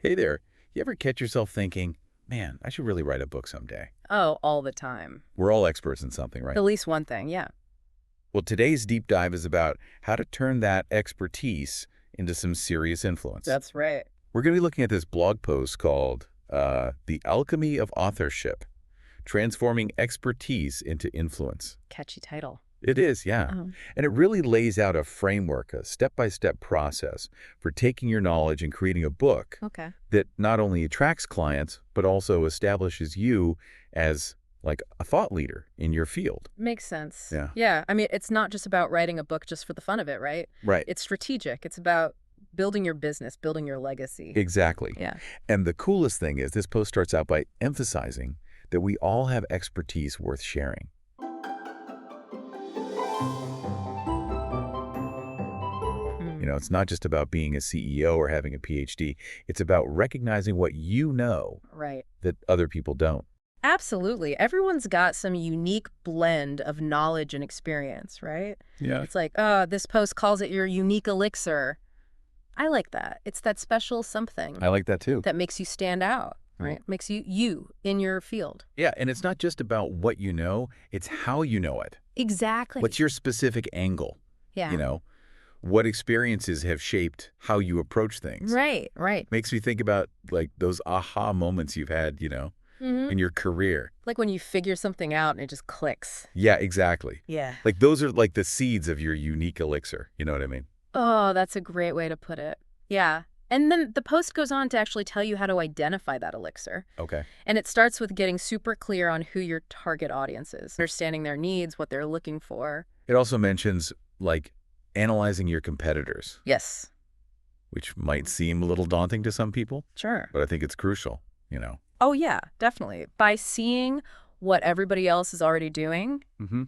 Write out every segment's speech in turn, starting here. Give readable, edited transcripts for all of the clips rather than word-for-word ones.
Hey there. You ever catch yourself thinking, man, I should really write a book someday? Oh, all the time. We're all experts in something, right? At least one thing, yeah. Well, today's deep dive is about how to turn that expertise into some serious influence. That's right. We're going to be looking at this blog post called The Alchemy of Authorship, Transforming Expertise into Influence. Catchy title. It is, yeah. Oh. And it really lays out a framework, a step-by-step process for taking your knowledge and creating a book Okay. that not only attracts clients, but also establishes you as like a thought leader in your field. Makes sense. Yeah. Yeah. I mean, it's not just about writing a book just for the fun of it, right? Right. It's strategic. It's about building your business, building your legacy. Exactly. Yeah. And the coolest thing is this post starts out by emphasizing that we all have expertise worth sharing. You know, it's not just about being a CEO or having a PhD. It's about recognizing what you know Right. that other people don't. Absolutely. Everyone's got some unique blend of knowledge and experience, right? Yeah. It's like, this post calls it your unique elixir. I like that. It's that special something I like that too. that makes you stand out, right? Makes you in your field. Yeah, and it's not just about what you know, it's how you know it. Exactly. What's your specific angle? Yeah. You know, what experiences have shaped how you approach things? Right, right. Makes me think about like those aha moments you've had, you know, in your career. Like when you figure something out and it just clicks. Yeah, exactly. Yeah. Like those are like the seeds of your unique elixir. You know what I mean? Oh, that's a great way to put it. Yeah. And then the post goes on to actually tell you how to identify that elixir. Okay. And it starts with getting super clear on who your target audience is, understanding their needs, what they're looking for. It also mentions like analyzing your competitors, Yes. which might seem a little daunting to some people, Sure. but I think it's crucial, you know. Oh, yeah, definitely. By seeing what everybody else is already doing,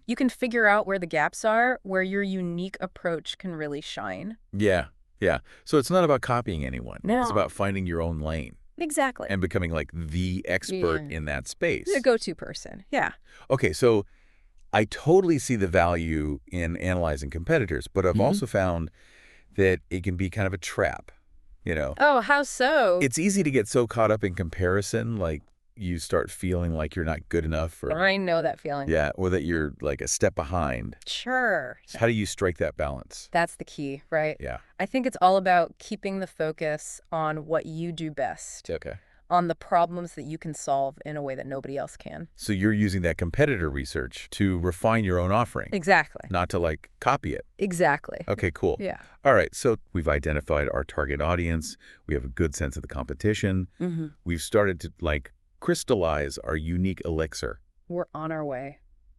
you can figure out where the gaps are, where your unique approach can really shine. Yeah, yeah. So it's not about copying anyone. No. It's about finding your own lane Exactly. and becoming like the expert Yeah. in that space. The go-to person. Yeah. Okay, so I totally see the value in analyzing competitors, but I've also found that it can be kind of a trap, you know. Oh, how so? It's easy to get so caught up in comparison, like you start feeling like you're not good enough or I know that feeling. yeah, or that you're like a step behind. Sure. So how do you strike that balance? That's the key, right? Yeah. I think it's all about keeping the focus on what you do best, Okay. on the problems that you can solve in a way that nobody else can. So you're using that competitor research to refine your own offering, Exactly. not to like copy it. Exactly. Okay, cool. Yeah. All right, so we've identified our target audience. We have a good sense of the competition. We've started to like crystallize our unique elixir. We're on our way.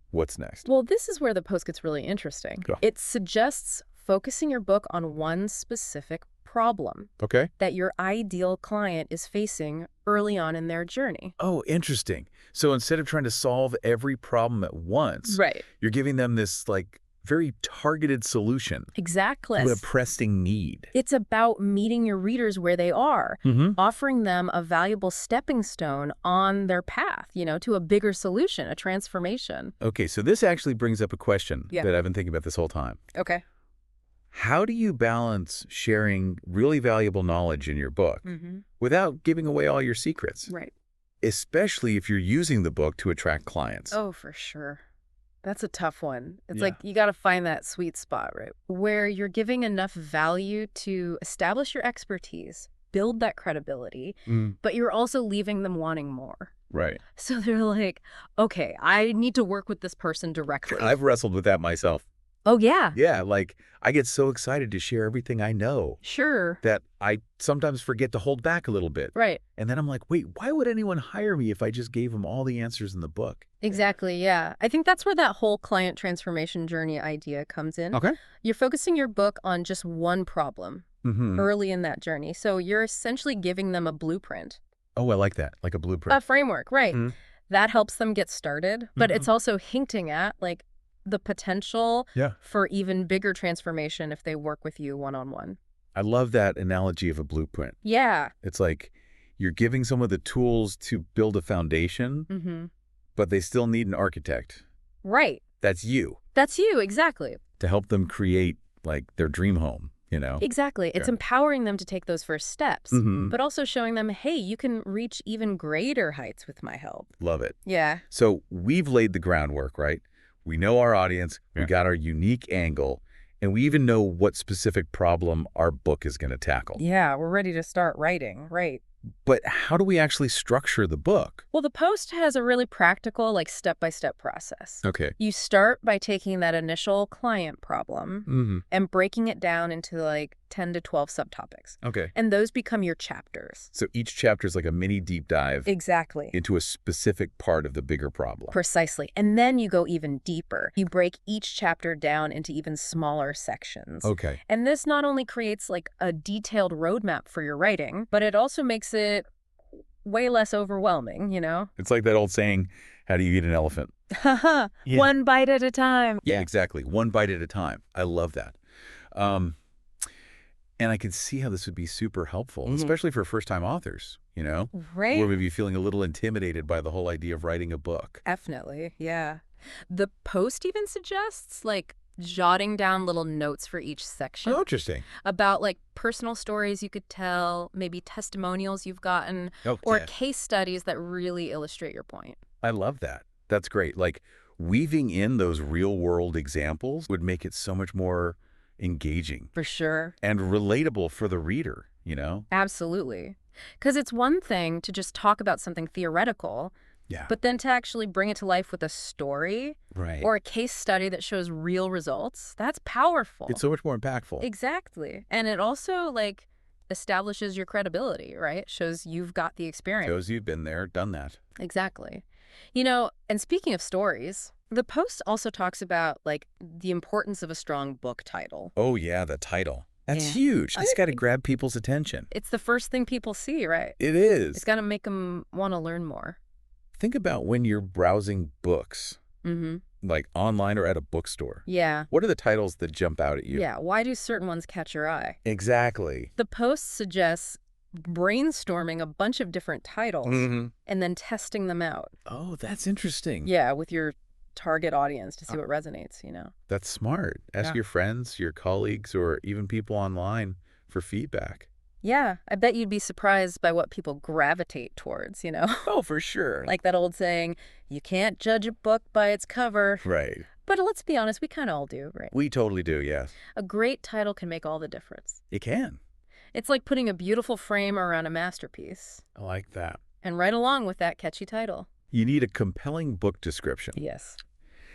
What's next? Well, this is where the post gets really interesting. Go. It suggests focusing your book on one specific problem Okay. that your ideal client is facing early on in their journey. Oh, interesting. So instead of trying to solve every problem at once, Right. you're giving them this like very targeted solution Exactly. to a pressing need. It's about meeting your readers where they are, offering them a valuable stepping stone on their path, to a bigger solution, a transformation. Okay, so this actually brings up a question Yeah. that I've been thinking about this whole time. Okay. How do you balance sharing really valuable knowledge in your book without giving away all your secrets? Right. Especially if you're using the book to attract clients. Oh, for sure. That's a tough one. It's Yeah. like you got to find that sweet spot, right? Where you're giving enough value to establish your expertise, build that credibility, but you're also leaving them wanting more. Right. So they're like, okay, I need to work with this person directly. I've wrestled with that myself. Oh, yeah. Yeah, like I get so excited to share everything I know Sure. that I sometimes forget to hold back a little bit. Right. And then I'm like, wait, why would anyone hire me if I just gave them all the answers in the book? Exactly, yeah. I think that's where that whole client transformation journey idea comes in. Okay. You're focusing your book on just one problem early in that journey. So you're essentially giving them a blueprint. Oh, I like that. Like a blueprint. A framework, right. That helps them get started, but it's also hinting at like the potential for even bigger transformation if they work with you one-on-one. I love that analogy of a blueprint. Yeah. It's like you're giving someone the tools to build a foundation, but they still need an architect. Right. That's you. That's you, exactly. To help them create like their dream home, you know? Exactly. It's empowering them to take those first steps, but also showing them, hey, you can reach even greater heights with my help. Love it. Yeah. So we've laid the groundwork, right? We know our audience, we got our unique angle, and we even know what specific problem our book is going to tackle. Yeah, we're ready to start writing, right? But how do we actually structure the book? Well, the post has a really practical, like, step-by-step process. Okay. You start by taking that initial client problem and breaking it down into, like, 10 to 12 subtopics. Okay. And those become your chapters. So each chapter is like a mini deep dive Exactly. into a specific part of the bigger problem. Precisely. And then you go even deeper. You break each chapter down into even smaller sections. Okay. And this not only creates, like, a detailed roadmap for your writing, but it also makes it way less overwhelming, you know? It's like that old saying, how do you eat an elephant? Haha, one bite at a time. Yeah, exactly. One bite at a time. I love that. And I can see how this would be super helpful, especially for first-time authors, you know? Right. Or maybe feeling a little intimidated by the whole idea of writing a book. Definitely, yeah. The post even suggests, like, jotting down little notes for each section. Oh, interesting. About, like, personal stories you could tell, maybe testimonials you've gotten, or case studies that really illustrate your point. I love that. That's great. Like, weaving in those real-world examples would make it so much more engaging. For sure. And relatable for the reader, you know? Absolutely. Because it's one thing to just talk about something theoretical, but then to actually bring it to life with a story or a case study that shows real results, that's powerful. It's so much more impactful. Exactly. And it also, like, establishes your credibility, right? Shows you've got the experience. Shows you've been there, done that. Exactly. You know, and speaking of stories, the post also talks about, like, the importance of a strong book title. Oh, yeah, the title. That's huge. It's got to grab people's attention. It's the first thing people see, right? It is. It's got to make them want to learn more. Think about when you're browsing books, like online or at a bookstore. Yeah. What are the titles that jump out at you? Yeah. Why do certain ones catch your eye? Exactly. The post suggests brainstorming a bunch of different titles and then testing them out. Oh, that's interesting. Yeah, with your target audience to see what resonates, you know? That's smart. Ask your friends, your colleagues, or even people online for feedback. Yeah, I bet you'd be surprised by what people gravitate towards, you know? Oh, for sure. Like that old saying, you can't judge a book by its cover. Right. But let's be honest, we kind of all do, right? We totally do, yes. A great title can make all the difference. It can. It's like putting a beautiful frame around a masterpiece. I like that. And right along with that catchy title. You need a compelling book description. Yes.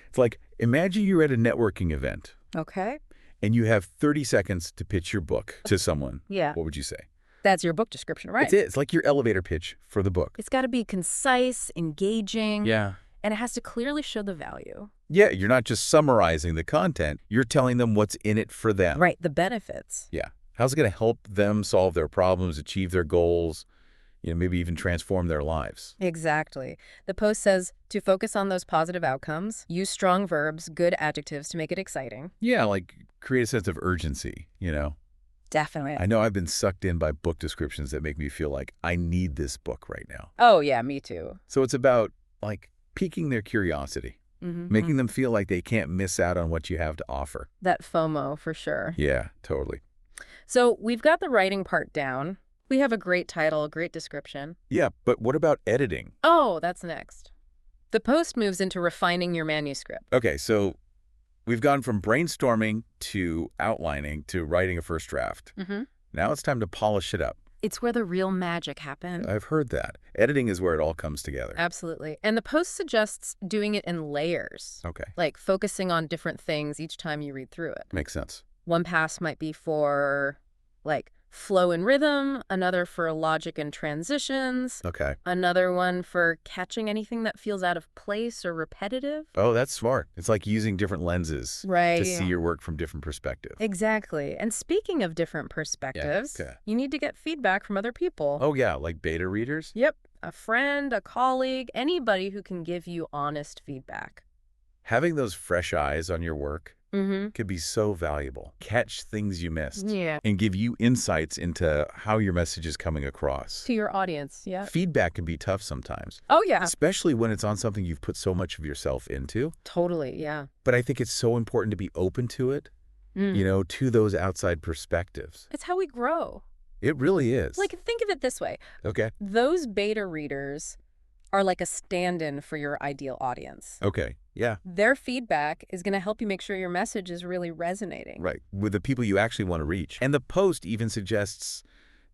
It's like, imagine you're at a networking event. Okay. And you have 30 seconds to pitch your book to someone. Yeah. What would you say? That's your book description, right? It's like your elevator pitch for the book. It's got to be concise, engaging. Yeah. And it has to clearly show the value. Yeah, you're not just summarizing the content. You're telling them what's in it for them. Right, the benefits. Yeah. How's it going to help them solve their problems, achieve their goals, you know, maybe even transform their lives? Exactly. The post says to focus on those positive outcomes, use strong verbs, good adjectives to make it exciting. Yeah, like create a sense of urgency, you know? Definitely. I know I've been sucked in by book descriptions that make me feel like I need this book right now. Oh, yeah, me too. So it's about, like, piquing their curiosity, making them feel like they can't miss out on what you have to offer. That FOMO, for sure. Yeah, totally. So we've got the writing part down. We have a great title, a great description. Yeah, but what about editing? Oh, that's next. The post moves into refining your manuscript. Okay, so we've gone from brainstorming to outlining to writing a first draft. Now it's time to polish it up. It's where the real magic happens. I've heard that. Editing is where it all comes together. Absolutely. And the post suggests doing it in layers. Okay. Like focusing on different things each time you read through it. Makes sense. One pass might be for, like, flow and rhythm, another for logic and transitions. Okay. Another one for catching anything that feels out of place or repetitive. Oh, that's smart. It's like using different lenses to see your work from different perspectives. Exactly. And speaking of different perspectives, you need to get feedback from other people. Oh, yeah, like beta readers? Yep. A friend, a colleague, anybody who can give you honest feedback. Having those fresh eyes on your work could be so valuable. Catch things you missed. Yeah. And give you insights into how your message is coming across. To your audience, yeah. Feedback can be tough sometimes. Oh, yeah. Especially when it's on something you've put so much of yourself into. Totally, yeah. But I think it's so important to be open to it to those outside perspectives. It's how we grow. It really is. Like, think of it this way. Okay. Those beta readers are like a stand-in for your ideal audience. Okay, yeah. Their feedback is going to help you make sure your message is really resonating. Right, with the people you actually want to reach. And the post even suggests,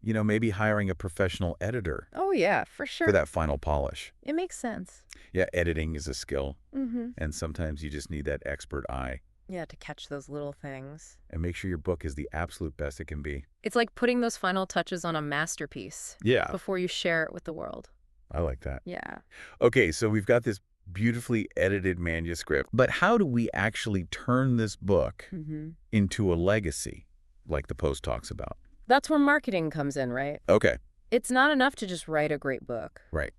maybe hiring a professional editor. Oh, yeah, for sure. For that final polish. It makes sense. Yeah, editing is a skill. And sometimes you just need that expert eye. Yeah, to catch those little things. And make sure your book is the absolute best it can be. It's like putting those final touches on a masterpiece. Yeah. Before you share it with the world. I like that. Yeah. Okay, so we've got this beautifully edited manuscript, but how do we actually turn this book into a legacy, like the post talks about? That's where marketing comes in, right? Okay. It's not enough to just write a great book. Right.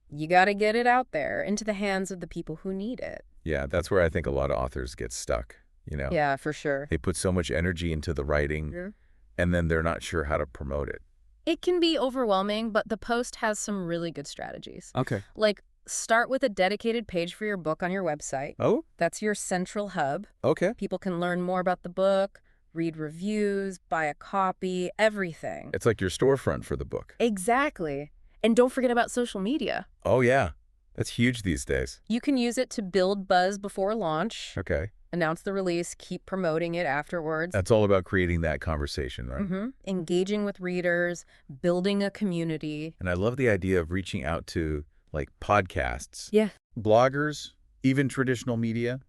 You got to get it out there into the hands of the people who need it. Yeah, that's where I think a lot of authors get stuck, Yeah, for sure. They put so much energy into the writing, and then they're not sure how to promote it. It can be overwhelming, but the post has some really good strategies. Okay. Like, start with a dedicated page for your book on your website. Oh? That's your central hub. Okay. People can learn more about the book, read reviews, buy a copy, everything. It's like your storefront for the book. Exactly. And don't forget about social media. Oh, yeah. That's huge these days. You can use it to build buzz before launch. Okay. Announce the release, keep promoting it afterwards. That's all about creating that conversation, right? Engaging with readers, building a community. And I love the idea of reaching out to, like, podcasts. Yeah. Bloggers, even traditional media,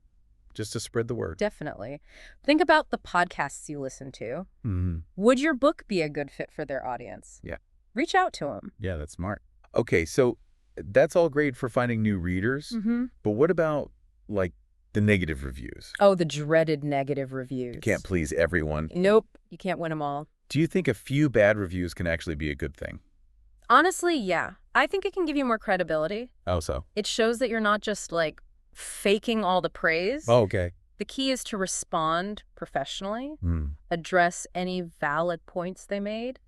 just to spread the word. Definitely. Think about the podcasts you listen to. Would your book be a good fit for their audience? Yeah. Reach out to them. Yeah, that's smart. Okay, so that's all great for finding new readers, but what about, like, the negative reviews? Oh, the dreaded negative reviews. You can't please everyone. Nope, you can't win them all. Do you think a few bad reviews can actually be a good thing? Honestly, yeah. I think it can give you more credibility. Oh, so? It shows that you're not just, like, faking all the praise. Oh, okay. The key is to respond professionally, address any valid points they made,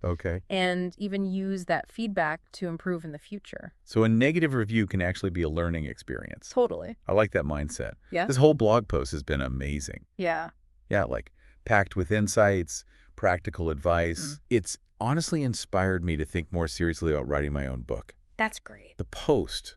and even use that feedback to improve in the future. So a negative review can actually be a learning experience. Totally. I like that mindset. Yeah. This whole blog post has been amazing. Yeah. Yeah, like packed with insights, practical advice. It's honestly inspired me to think more seriously about writing my own book. That's great. The post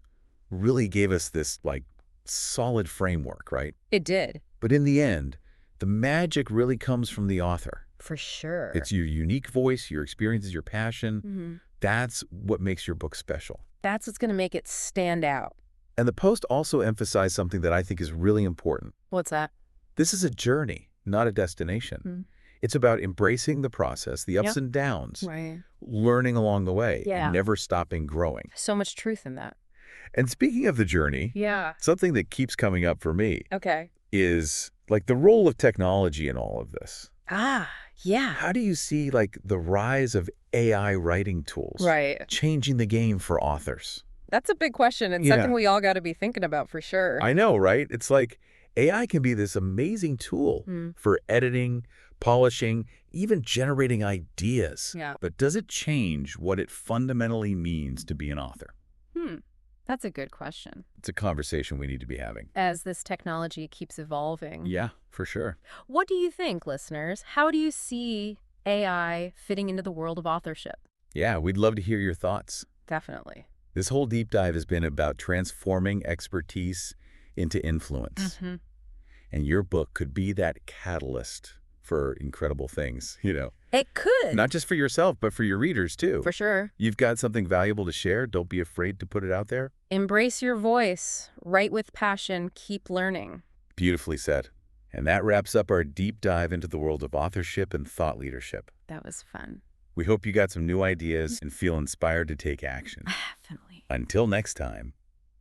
really gave us this, like, solid framework, right? It did. But in the end, the magic really comes from the author. For sure. It's your unique voice, your experiences, your passion. That's what makes your book special. That's what's going to make it stand out. And the post also emphasized something that I think is really important. What's that? This is a journey, not a destination. It's about embracing the process, the ups and downs, learning along the way, and never stopping growing. So much truth in that. And speaking of the journey, something that keeps coming up for me is, like, the role of technology in all of this. Ah, yeah. How do you see, like, the rise of AI writing tools changing the game for authors? That's a big question and something we all got to be thinking about for sure. I know, right? It's like AI can be this amazing tool for editing, polishing, even generating ideas. But does it change what it fundamentally means to be an author? That's a good question. It's a conversation we need to be having. As this technology keeps evolving. Yeah, for sure. What do you think, listeners? How do you see AI fitting into the world of authorship? Yeah, we'd love to hear your thoughts. Definitely. This whole deep dive has been about transforming expertise into influence. And your book could be that catalyst for incredible things, It could. Not just for yourself, but for your readers, too. For sure. You've got something valuable to share. Don't be afraid to put it out there. Embrace your voice. Write with passion. Keep learning. Beautifully said. And that wraps up our deep dive into the world of authorship and thought leadership. That was fun. We hope you got some new ideas and feel inspired to take action. Definitely. Until next time,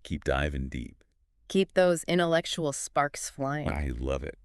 keep diving deep. Keep those intellectual sparks flying. I love it.